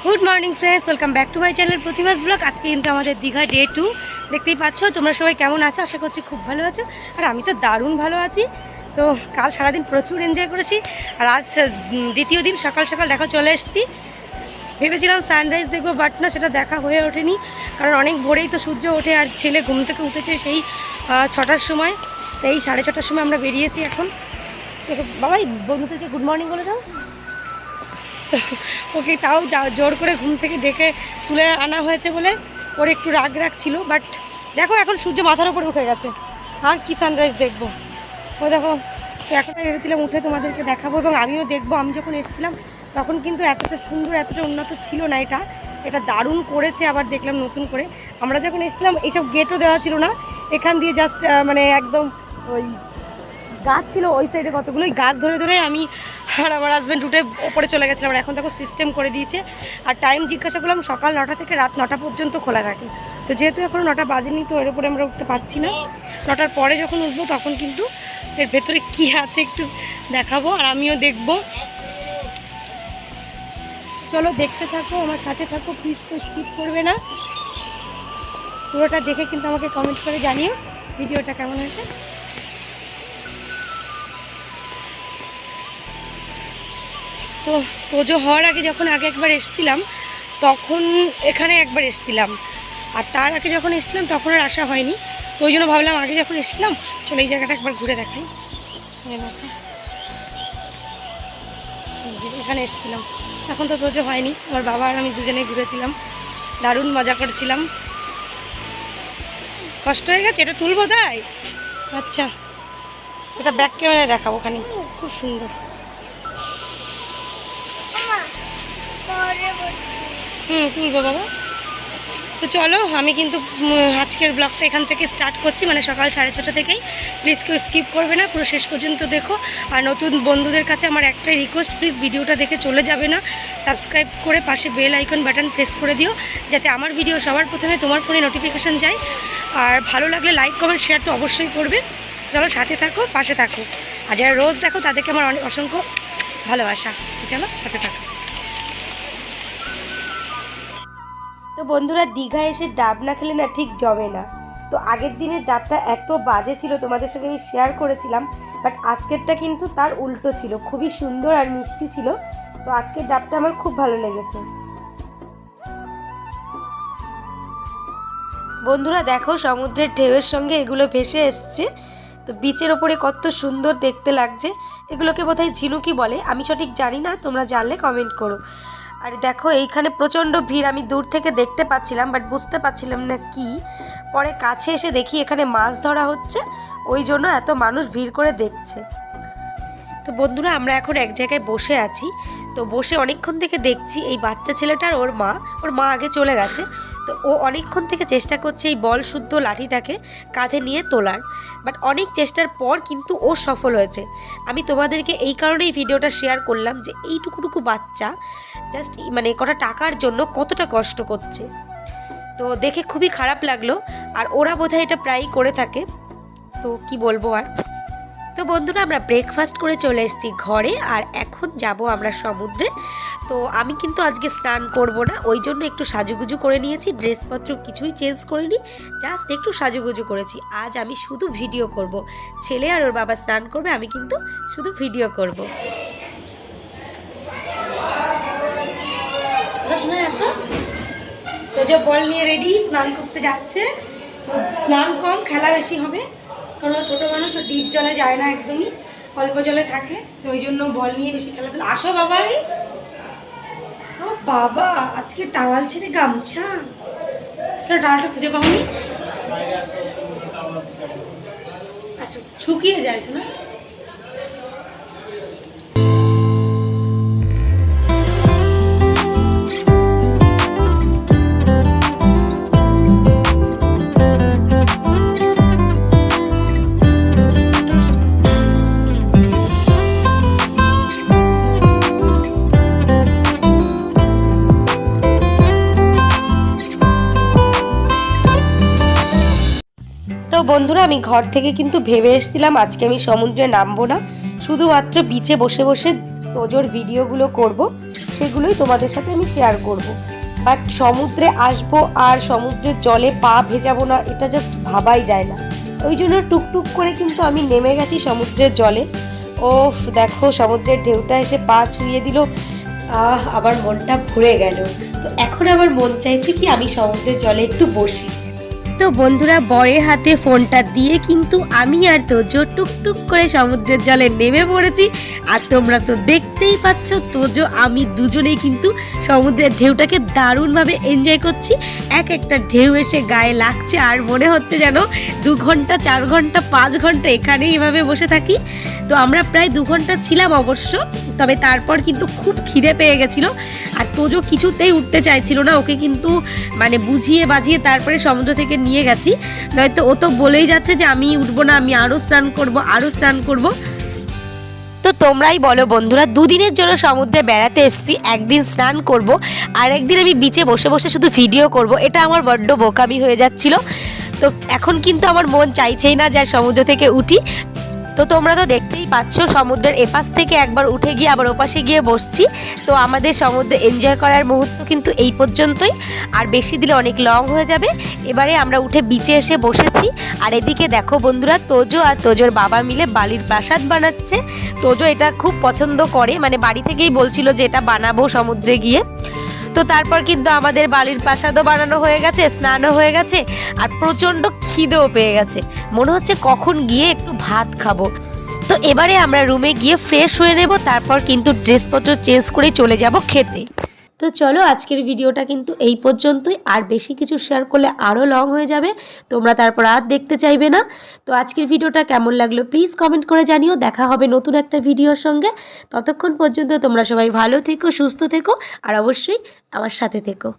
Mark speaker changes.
Speaker 1: Good morning friends welcome back to my channel Pratibhas blog. आज के কিন্তু আমাদের দীঘা ডে 2 দেখতেই পাচ্ছ। তোমরা সবাই কেমন আছো? আশা করছি খুব ভালো আছো, আর আমি তো দারুণ ভালো আছি। তো কাল সারা দিন প্রচুর এনজয় করেছি, আর আজ দ্বিতীয় দিন সকাল সকাল দেখো চলে এসেছি। ভেবেছিলাম সানরাইজ দেখবো, বাট না, সেটা দেখা হয়ে ওঠেনি, কারণ অনেক ভোরেই তো সূর্য ওঠে, আর ছেলে ঘুম থেকে উঠেছে সেই 6টার সময়। এই 6:30টার সময় আমরা বেরিয়েছি এখন। তো বাবাই বন্ধুদেরকে গুড মর্নিং বলে দাও। ওকে তাও জোর করে ঘুম থেকে ডেকে তুলে আনা হয়েছে বলে ওর একটু রাগ ছিল, বাট দেখো এখন সূর্য মাথার উপরে উঠে গেছে, আর কি সানরাইজ দেখবো। ও দেখো, তো এখন ভেবেছিলাম উঠে তোমাদেরকে দেখাবো, এবং আমিও দেখবো। আমি যখন এসেছিলাম তখন কিন্তু এতটা সুন্দর, এতটা উন্নত ছিল না। এটা দারুণ করেছে, আবার দেখলাম নতুন করে। আমরা যখন এসেছিলাম এইসব গেটও দেওয়া ছিল না, এখান দিয়ে জাস্ট মানে একদম ওই গাছ ছিল ওই সাইডে কতগুলোই গাছ ধরে ধরে আমি আর আমার হাজব্যান্ড উঠে ওপরে চলে গেছিলাম। আর এখন দেখো সিস্টেম করে দিয়েছে, আর টাইম জিজ্ঞাসা করলাম, সকাল 9টা থেকে রাত 9টা পর্যন্ত খোলা থাকে। তো যেহেতু এখনও 9টা বাজেনি, তো এর উপরে আমরা উঠতে পারছি না। 9টার পরে যখন উঠবো তখন কিন্তু এর ভেতরে কী আছে একটু দেখাবো, আর আমিও দেখবো। চলো দেখতে থাকো, আমার সাথে থাকো, প্লিজ কেউ স্কিপ করবে না। পুরোটা দেখে কিন্তু আমাকে কমেন্ট করে জানিও ভিডিওটা কেমন হয়েছে। তো তোজো হওয়ার আগে যখন একবার এসেছিলাম, তখন এখানে একবার এসেছিলাম, আর তার আগে যখন এসেছিলাম তখন আর আসা হয়নি। তো ওই জন্য ভাবলাম আগে যখন এসেছিলাম চলো এই জায়গাটা একবার ঘুরে দেখাই। এখানে এসেছিলাম, এখন তো তোজো হয়নি, আমার বাবা আর আমি দুজনেই ঘুরেছিলাম, দারুণ মজা করছিলাম। কষ্ট হয়ে গেছে, এটা তুলবো তাই? আচ্ছা, এটা ব্যাক ক্যামেরায় দেখাবো, ওখানে খুব সুন্দর। তুলবো বাবা। তো চলো, আমি কিন্তু আজকের ব্লগটা এখান থেকে স্টার্ট করছি, মানে সকাল 6:30 থেকেই। প্লিজ কেউ স্কিপ করবে না, পুরো শেষ পর্যন্ত দেখো। আর নতুন বন্ধুদের কাছে আমার একটাই রিকোয়েস্ট, প্লিজ ভিডিওটা দেখে চলে যাবে না, সাবস্ক্রাইব করে পাশে বেল আইকন বাটন প্রেস করে দিও, যাতে আমার ভিডিও সবার প্রথমে তোমার ফোনে নোটিফিকেশান যায়। আর ভালো লাগলে লাইক কমেন্ট শেয়ার তো অবশ্যই করবে। চলো সাথে থাকো, পাশে থাকো, আর যারা রোজ দেখো তাদেরকে আমার অনেক অসংখ্য ভালোবাসা। চলো সাথে থাকো। তো বন্ধুরা, দীঘা এসে ডাব না খেলে না ঠিক জমে না। তো আগের দিনের ডাবটা এত বাজে ছিল, তোমাদের সঙ্গে আমি শেয়ার করেছিলাম, বাট আজকেরটা কিন্তু তার উল্টো ছিল, খুবই সুন্দর আর মিষ্টি ছিল। তো আজকের ডাবটা আমার খুব ভালো লেগেছে। বন্ধুরা দেখো, সমুদ্রের ঢেউয়ের সঙ্গে এগুলো ভেসে এসছে। তো বিচের ওপরে কত সুন্দর দেখতে লাগছে। এগুলোকে বোধহয় ঝিনুকি বলে, আমি সঠিক জানি না, তোমরা জানলে কমেন্ট করো। আর দেখো এইখানে প্রচণ্ড ভিড়, আমি দূর থেকে দেখতে পাচ্ছিলাম, বাট বুঝতে পারছিলাম না কি। পরে কাছে এসে দেখি এখানে মাছ ধরা হচ্ছে, ওই জন্য এত মানুষ ভিড় করে দেখছে। তো বন্ধুরা, আমরা এখন এক জায়গায় বসে আছি। তো বসে অনেকক্ষণ থেকে দেখছি এই বাচ্চা ছেলেটার ওর মা আগে চলে গেছে। তো ও অনেকক্ষণ থেকে চেষ্টা করছে এই বল শুদ্ধ লাঠিটাকে কাঁধে নিয়ে তোলার, বাট অনেক চেষ্টার পর কিন্তু ও সফল হয়েছে। আমি তোমাদেরকে এই কারণেই ভিডিওটা শেয়ার করলাম, যে এইটুকুটুকু বাচ্চা জাস্ট মানে কটা টাকার জন্য কতটা কষ্ট করছে। তো দেখে খুবই খারাপ লাগলো, আর ওরা বোধহয় এটা প্রায়ই করে থাকে। তো কি বলবো আর। তো বন্ধুরা, আমরা ব্রেকফাস্ট করে চলে এসেছি ঘরে, আর এখন যাব আমরা সমুদ্রে। তো আমি কিন্তু আজকে স্নান করব না, ওই জন্য একটু সাজুগুজু করে নিয়েছি, ড্রেসপত্র কিছুই চেঞ্জ করিনি, জাস্ট একটু সাজুগুজু করেছি। আজ আমি শুধু ভিডিও করব, ছেলে আর ওর বাবা স্নান করবে, আমি কিন্তু শুধু ভিডিও করব। শোনা আসো, তো যে বল নিয়ে রেডি, স্নান করতে যাচ্ছে। তো স্নান কম, খেলা বেশি হবে, কারণ ছোটো মানুষ, ও ডিপ জলে যায় না, একদমই অল্প জলে থাকে। তো ওই জন্য বল নিয়ে বেশি খেলাধুলা। আসো বাবাই। ও বাবা, আজকে টাওয়াল ছেড়ে গামছা, কেন টাওয়ালটা খুঁজে পাওনি? আচ্ছা, শুকিয়ে যায় শোনা। তো বন্ধুরা, আমি ঘর থেকে কিন্তু ভেবে এসেছিলাম আজকে আমি সমুদ্রে নামবো না, শুধুমাত্র বিচে বসে বসে তোজোর ভিডিওগুলো করব, সেগুলোই তোমাদের সাথে আমি শেয়ার করব। বাট সমুদ্রে আসবো আর সমুদ্রের জলে পা ভেজাবো না, এটা জাস্ট ভাবাই যায় না। ওই জন্য টুকটুক করে কিন্তু আমি নেমে গেছি সমুদ্রের জলে। ওফ, দেখো সমুদ্রের ঢেউটা এসে পা ছুঁয়ে দিল, আবার মনটা ভরে গেল। তো এখন আমার মন চাইছে কি আমি সমুদ্রের জলে একটু বসি। তো বন্ধুরা, বরের হাতে ফোনটা দিয়ে কিন্তু আমি আর তোজো টুকটুক করে সমুদ্রের জলে নেমে পড়েছি। আর তোমরা তো দেখতেই পাচ্ছ, তোজো আমি দুজনেই কিন্তু সমুদ্রের ঢেউটাকে দারুণভাবে এনজয় করছি। এক একটা ঢেউ এসে গায়ে লাগছে আর মনে হচ্ছে যেন 2 ঘন্টা 4 ঘন্টা 5 ঘন্টা এখানেই এভাবে বসে থাকি। তো আমরা প্রায় 2 ঘন্টা ছিলাম অবশ্য, তবে তারপর কিন্তু খুব খিদে পেয়ে গেছিলো। আর তোজো কিছুতেই উঠতে চাইছিল না, ওকে কিন্তু মানে বুঝিয়ে বাজিয়ে তারপরে সমুদ্র থেকে নিয়ে গেছি, নয়তো ও তো বলেই যাচ্ছে যে আমি উঠবো না, আমি আরও স্নান করব। তো তোমরাই বলো বন্ধুরা, 2 দিনের জন্য সমুদ্রে বেড়াতে এসেছি, একদিন স্নান করব আর একদিন আমি বিচে বসে বসে শুধু ভিডিও করব, এটা আমার বড্ড বোকামি হয়ে যাচ্ছিল। তো এখন কিন্তু আমার মন চাইছেই না যে সমুদ্র থেকে উঠি। তো তোমরা তো দেখতেই পাচ্ছ, সমুদ্রের এপাশ থেকে একবার উঠে গিয়ে আবার ওপাশে গিয়ে বসছি। তো আমাদের সমুদ্রে এনজয় করার মুহূর্ত কিন্তু এই পর্যন্তই, আর বেশি দিলে অনেক লং হয়ে যাবে। এবারে আমরা উঠে বিচে এসে বসেছি। আর এদিকে দেখো বন্ধুরা, তোজো আর তোজোর বাবা মিলে বালির প্রাসাদ বানাচ্ছে। তোজো এটা খুব পছন্দ করে, মানে বাড়ি থেকেই বলছিল যে এটা বানাবো সমুদ্রে গিয়ে। তো তারপর কিন্তু আমাদের বালির প্রাসাদও বানানো হয়ে গেছে, স্নানও হয়ে গেছে, আর প্রচণ্ড খিদেও পেয়ে গেছে। মনে হচ্ছে কখন গিয়ে একটু ভাত খাবো। তো এবারে আমরা রুমে গিয়ে ফ্রেশ হয়ে নেব, তারপর কিন্তু ড্রেসপত্র চেঞ্জ করে চলে যাব খেতে। তো চলো, আজকের ভিডিওটা কিন্তু এই পর্যন্তই, আর বেশি কিছু শেয়ার করলে আরও লং হয়ে যাবে, তোমরা তারপর আর দেখতে চাইবে না। তো আজকের ভিডিওটা কেমন লাগলো প্লিজ কমেন্ট করে জানিও। দেখা হবে নতুন একটা ভিডিওর সঙ্গে। ততক্ষণ পর্যন্ত তোমরা সবাই ভালো থেকো, সুস্থ থেকো, আর অবশ্যই আমার সাথে থেকো।